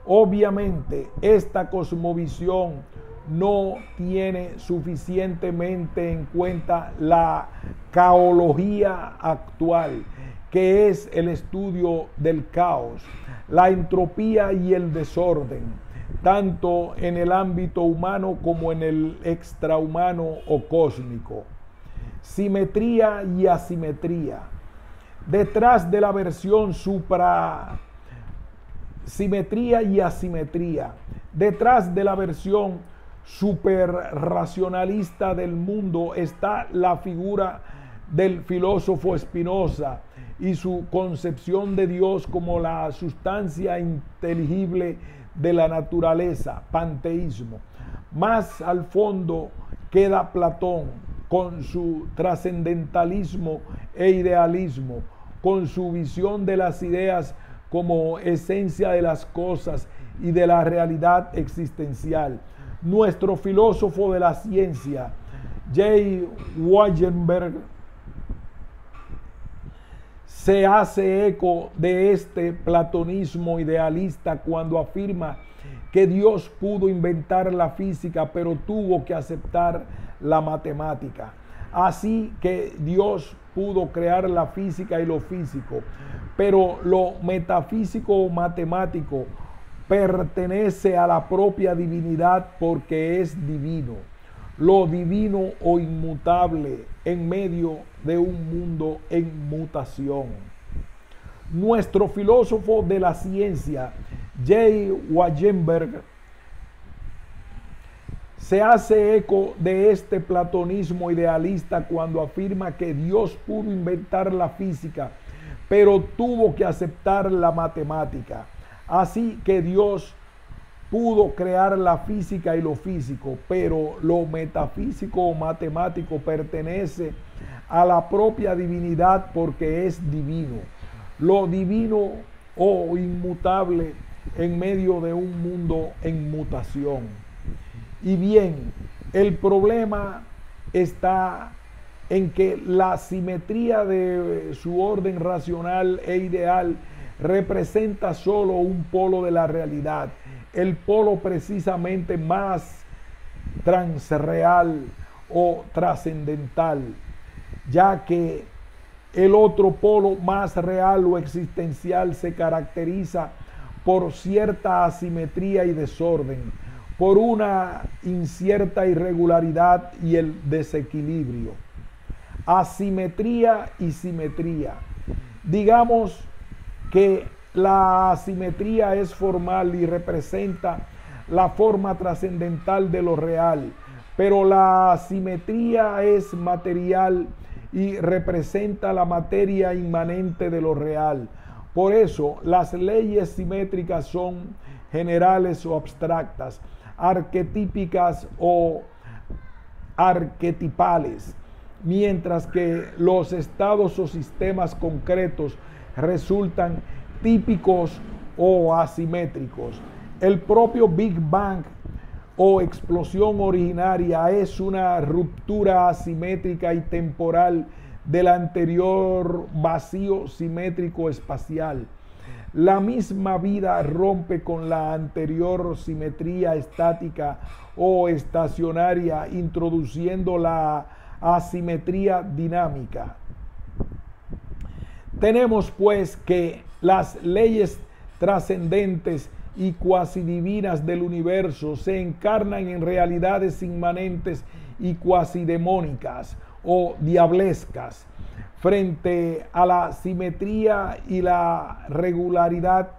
Obviamente, esta cosmovisión no tiene suficientemente en cuenta la caología actual, que es el estudio del caos, la entropía y el desorden, tanto en el ámbito humano como en el extrahumano o cósmico. Simetría y asimetría. Detrás de la versión simetría y asimetría. Detrás de la versión superracionalista del mundo está la figura del filósofo Spinoza y su concepción de Dios como la sustancia inteligible de la naturaleza, panteísmo. Más al fondo queda Platón con su trascendentalismo e idealismo, con su visión de las ideas como esencia de las cosas y de la realidad existencial. Nuestro filósofo de la ciencia, J. Weinberg, se hace eco de este platonismo idealista cuando afirma que Dios pudo inventar la física, pero tuvo que aceptar la matemática. Así que Dios pudo crear la física y lo físico, pero lo metafísico o matemático pertenece a la propia divinidad porque es divino. Lo divino o inmutable en medio de un mundo en mutación. Nuestro filósofo de la ciencia, J. Weinberg, se hace eco de este platonismo idealista cuando afirma que Dios pudo inventar la física, pero tuvo que aceptar la matemática. Así que Dios pudo crear la física y lo físico, pero lo metafísico o matemático pertenece a la propia divinidad porque es divino. Lo divino o inmutable en medio de un mundo en mutación. Y bien, el problema está en que la simetría de su orden racional e ideal representa solo un polo de la realidad, el polo precisamente más transreal o trascendental, ya que el otro polo más real o existencial se caracteriza por cierta asimetría y desorden, por una incierta irregularidad y el desequilibrio. Asimetría y simetría. Digamos que la asimetría es formal y representa la forma trascendental de lo real, pero la simetría es material y representa la materia inmanente de lo real. Por eso, las leyes simétricas son generales o abstractas, arquetípicas o arquetipales, mientras que los estados o sistemas concretos resultan típicos o asimétricos. El propio Big Bang o explosión originaria es una ruptura asimétrica y temporal del anterior vacío simétrico espacial. La misma vida rompe con la anterior simetría estática o estacionaria, introduciendo la asimetría dinámica. Tenemos pues que las leyes trascendentes y cuasi divinas del universo se encarnan en realidades inmanentes y cuasi demónicas o diablescas. Frente a la simetría y la regularidad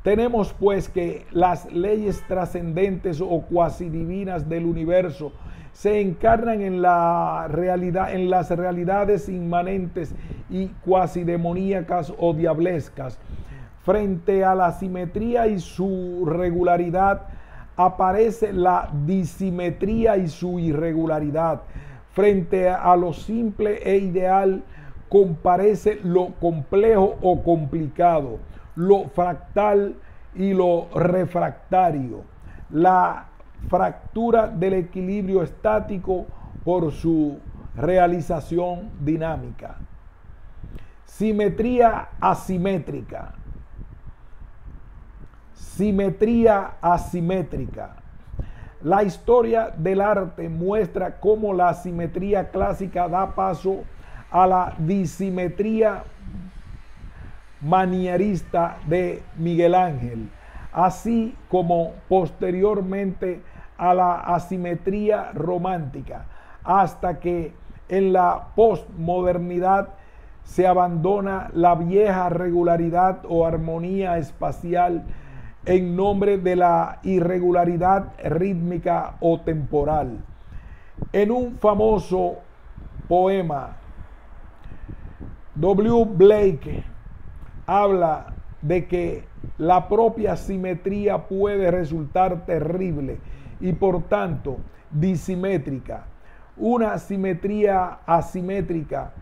tenemos pues que las leyes trascendentes o cuasi divinas del universo se encarnan en la realidad, en las realidades inmanentes y cuasi demoníacas o diablescas. Frente a la simetría y su regularidad aparece la disimetría y su irregularidad. Frente a lo simple e ideal comparece lo complejo o complicado, lo fractal y lo refractario, la fractura del equilibrio estático por su realización dinámica. Simetría asimétrica. Simetría asimétrica. La historia del arte muestra cómo la simetría clásica da paso a la disimetría manierista de Miguel Ángel, así como posteriormente a la asimetría romántica, hasta que en la postmodernidad se abandona la vieja regularidad o armonía espacial en nombre de la irregularidad rítmica o temporal. En un famoso poema, W. Blake habla de que la propia simetría puede resultar terrible y por tanto disimétrica. Una simetría asimétrica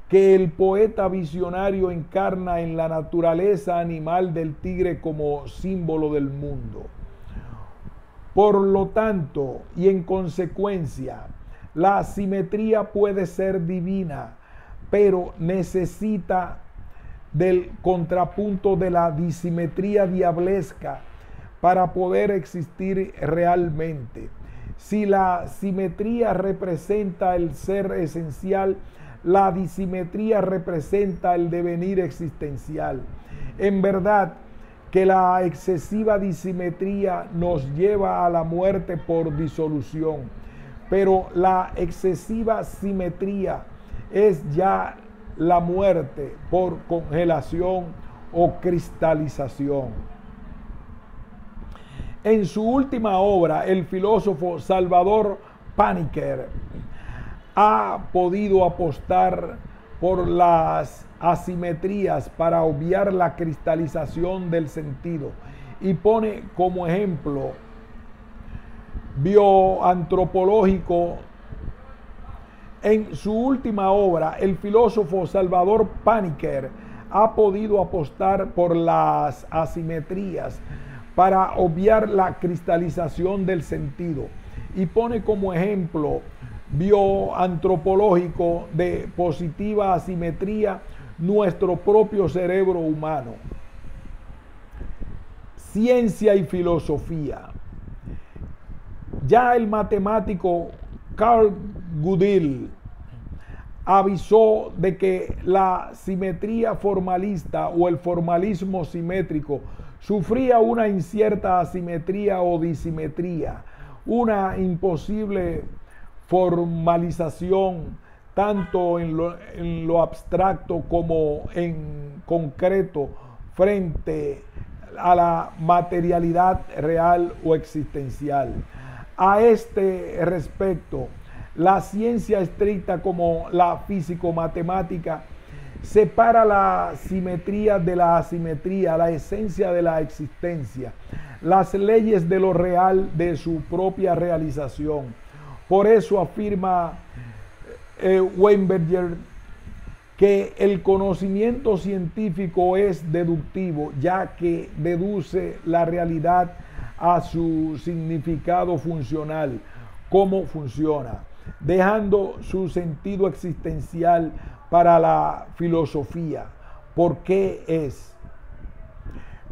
que el poeta visionario encarna en la naturaleza animal del tigre como símbolo del mundo. Por lo tanto, y en consecuencia, la simetría puede ser divina, pero necesita del contrapunto de la disimetría diablesca para poder existir realmente. Si la simetría representa el ser esencial, la disimetría representa el devenir existencial. En verdad que la excesiva disimetría nos lleva a la muerte por disolución, pero la excesiva simetría es ya la muerte por congelación o cristalización. En su última obra, el filósofo Salvador Paniker ha podido apostar por las asimetrías para obviar la cristalización del sentido y pone como ejemplo bioantropológico. En su última obra, el filósofo Salvador Paniker ha podido apostar por las asimetrías para obviar la cristalización del sentido y pone como ejemplo bioantropológico de positiva asimetría nuestro propio cerebro humano. Ciencia y filosofía. Ya el matemático Carl Gödel avisó de que la simetría formalista o el formalismo simétrico sufría una incierta asimetría o disimetría, una imposible formalización tanto en lo abstracto como en concreto frente a la materialidad real o existencial. A este respecto, la ciencia estricta como la físico-matemática separa la simetría de la asimetría, la esencia de la existencia, las leyes de lo real de su propia realización. Por eso afirma Weinberger que el conocimiento científico es deductivo, ya que deduce la realidad a su significado funcional, cómo funciona, dejando su sentido existencial para la filosofía, por qué es.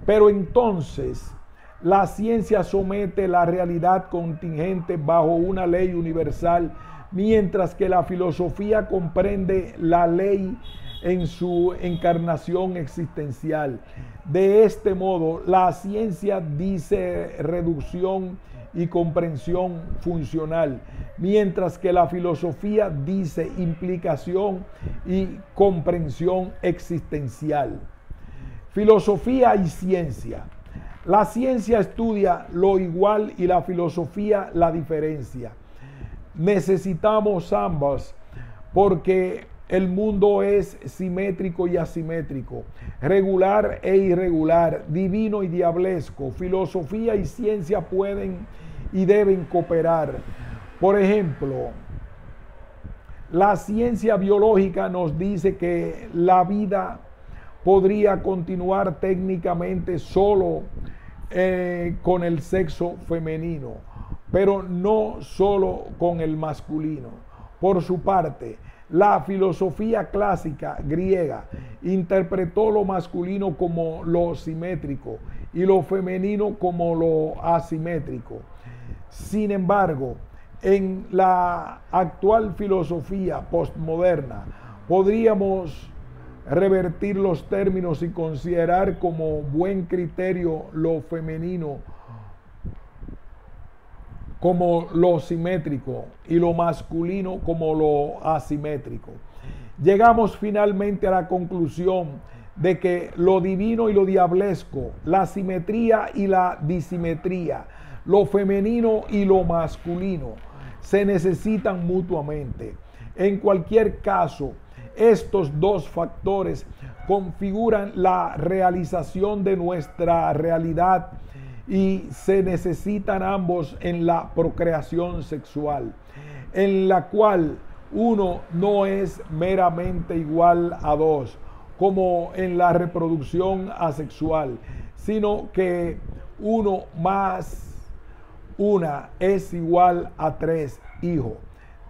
Pero entonces, la ciencia somete la realidad contingente bajo una ley universal, mientras que la filosofía comprende la ley en su encarnación existencial. De este modo, la ciencia dice reducción y comprensión funcional, mientras que la filosofía dice implicación y comprensión existencial. Filosofía y ciencia. La ciencia estudia lo igual y la filosofía la diferencia. Necesitamos ambas porque el mundo es simétrico y asimétrico, regular e irregular, divino y diablesco. Filosofía y ciencia pueden y deben cooperar. Por ejemplo, la ciencia biológica nos dice que la vida podría continuar técnicamente solo con el sexo femenino, pero no solo con el masculino. Por su parte, la filosofía clásica griega interpretó lo masculino como lo simétrico y lo femenino como lo asimétrico. Sin embargo, en la actual filosofía postmoderna podríamos revertir los términos y considerar como buen criterio lo femenino como lo simétrico y lo masculino como lo asimétrico. Llegamos finalmente a la conclusión de que lo divino y lo diablesco, la simetría y la disimetría, lo femenino y lo masculino, se necesitan mutuamente. En cualquier caso, estos dos factores configuran la realización de nuestra realidad y se necesitan ambos en la procreación sexual, en la cual uno no es meramente igual a dos, como en la reproducción asexual, sino que uno más una es igual a tres hijos.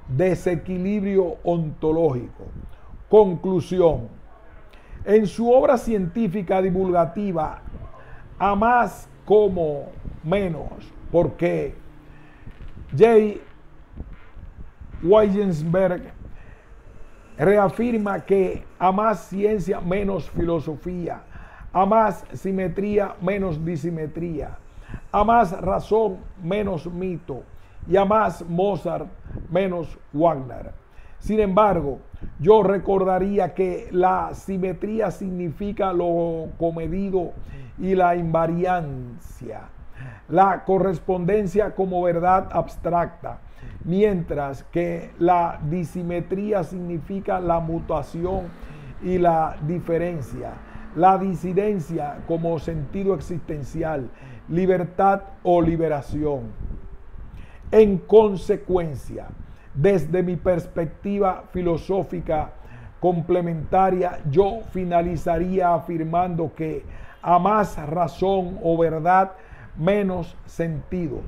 Desequilibrio ontológico. Conclusión. En su obra científica divulgativa, A más como menos, porque J. Weissenberg reafirma que a más ciencia menos filosofía, a más simetría menos disimetría, a más razón menos mito y a más Mozart menos Wagner. Sin embargo, yo recordaría que la simetría significa lo comedido y la invariancia, la correspondencia como verdad abstracta, mientras que la disimetría significa la mutación y la diferencia, la disidencia como sentido existencial, libertad o liberación. En consecuencia, desde mi perspectiva filosófica complementaria, yo finalizaría afirmando que a más razón o verdad, menos sentido.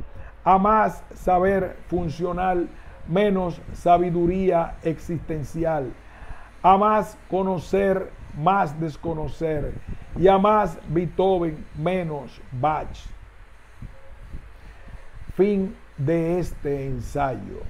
A más saber funcional, menos sabiduría existencial. A más conocer, más desconocer. Y a más Beethoven, menos Bach. Fin de este ensayo.